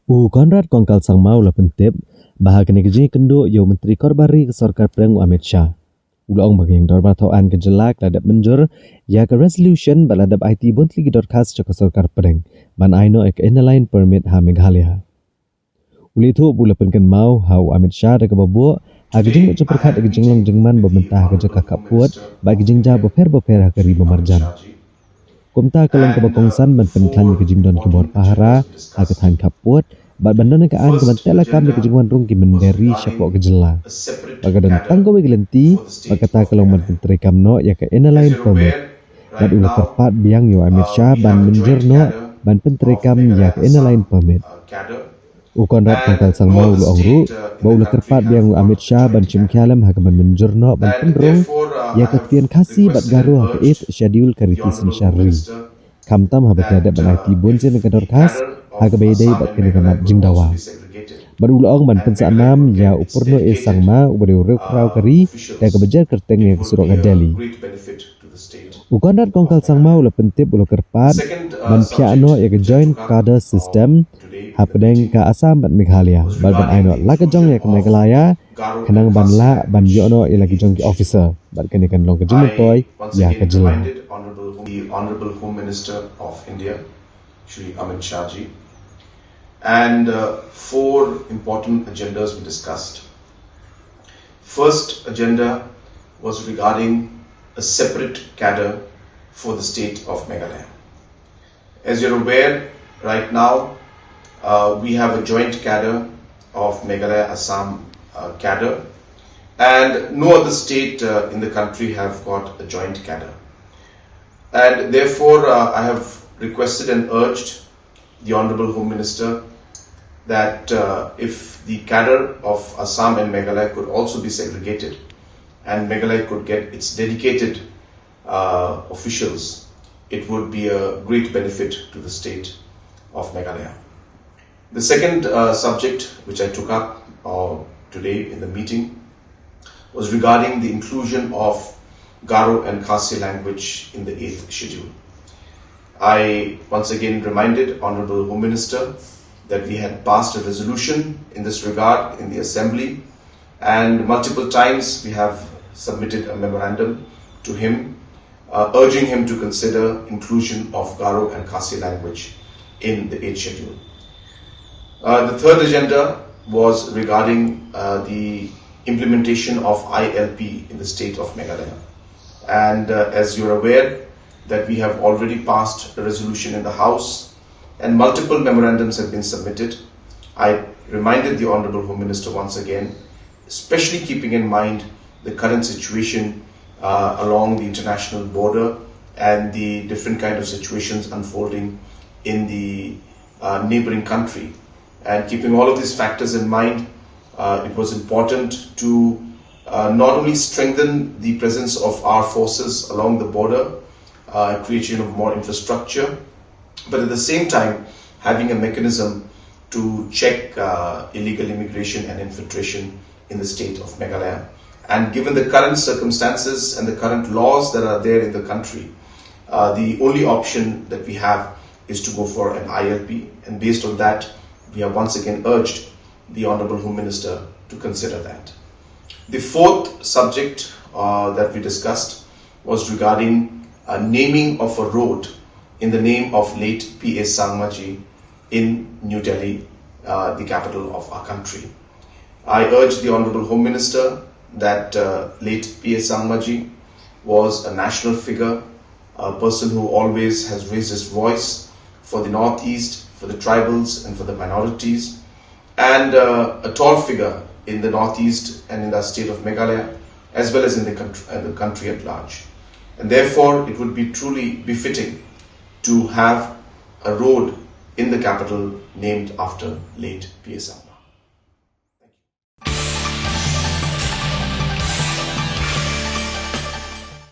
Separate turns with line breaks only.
Conrad kongkal sang mau la pentip bahag negeri kendo yo menteri korbari ke sarkar preng Amit Shah. Ulang bagi yang dorbar tauan ke jelak ladap menjur ya ke resolution baladap IT bontli ke dorkas ke sarkar preng ban aino ek inline permit ha Meghalaya. Uli tu bula penken mau hau Amit Shah da ke babu agajing ucap perkat agajing long jengman bementah ke kakak puat bagi jengja beper ha ke riba marjan. Kumta kelong ke bakongsan ban penklan ke jingdon ke bor pahara ha ke than kapuat bat bandan ke an ke mantela kam ke jingwan rung ke menderi syapok ke jela. Bagadan tanggo bagi lenti bakata kelong ban Pyntreikam no ya ke inline permit. Bat ula terpat biang yo Amit Shah ban menjur no ban Pyntreikam ya ke inline permit. Conrad kongkal sang mau lu ongru ba ula terpat biang Amit Shah ban chimkhalam ha ke ban menjur no ban pendrong ya ke ketian kasih bat garu ha ke it schedule kariti sinsyari. Kamtam ha bakada ban IT bonzen ke dorkas ha ke baydai bat kene kamat jingdawa. Badula ong ban pensa enam ya upurno sang ma ubare ureu krau kari da ke bejar kerteng ya ke surok Delhi. Conrad kongkal sang mau la pentip ulo Kyrpad ban piano ya ke joint cadre system ha pedeng ke Assam ban Meghalaya ban aino la ke jong ya ke Meghalaya kenang ban la ban yono ya lagi jong ki officer ban kene kan long ke jumtoy ya ke jela.
The Honorable Home Minister of India, Shri Amit Shah ji, and 4 important agendas were discussed. First agenda was regarding a separate cadre for the state of Meghalaya. As you're aware, right now we have a joint cadre of Meghalaya Assam cadre, and no other state in the country have got a joint cadre. And therefore, I have requested and urged the Honorable Home Minister that if the cadre of Assam and Meghalaya could also be segregated and Meghalaya could get its dedicated officials, it would be a great benefit to the state of Meghalaya. The second subject which I took up today in the meeting was regarding the inclusion of Garo and Khasi language in the 8th schedule. I once again reminded Honorable Home Minister that we had passed a resolution in this regard in the Assembly, and multiple times we have submitted a memorandum to him urging him to consider inclusion of Garo and Khasi language in the 8th schedule. The third agenda was regarding the implementation of ILP in the state of Meghalaya. And as you're aware that we have already passed a resolution in the House and multiple memorandums have been submitted, I reminded the Honorable Home Minister once again, especially keeping in mind the current situation along the international border and the different kind of situations unfolding in the neighboring country. And keeping all of these factors in mind, it was important to not only strengthen the presence of our forces along the border, creation of more infrastructure, but at the same time having a mechanism to check illegal immigration and infiltration in the state of Meghalaya. And given the current circumstances and the current laws that are there in the country, the only option that we have is to go for an ILP, and based on that we have once again urged the Honorable Home Minister to consider that. The fourth subject that we discussed was regarding naming of a road in the name of late P.A. Sangmaji in New Delhi, the capital of our country. I urged the Honorable Home Minister that late P.A. Sangmaji was a national figure, a person who always has raised his voice for the Northeast, for the tribals and for the minorities, and a tall figure in the Northeast and in the state of Meghalaya, as well as in the country at large. And therefore, it would be truly befitting to have a road in the capital named after late P.A.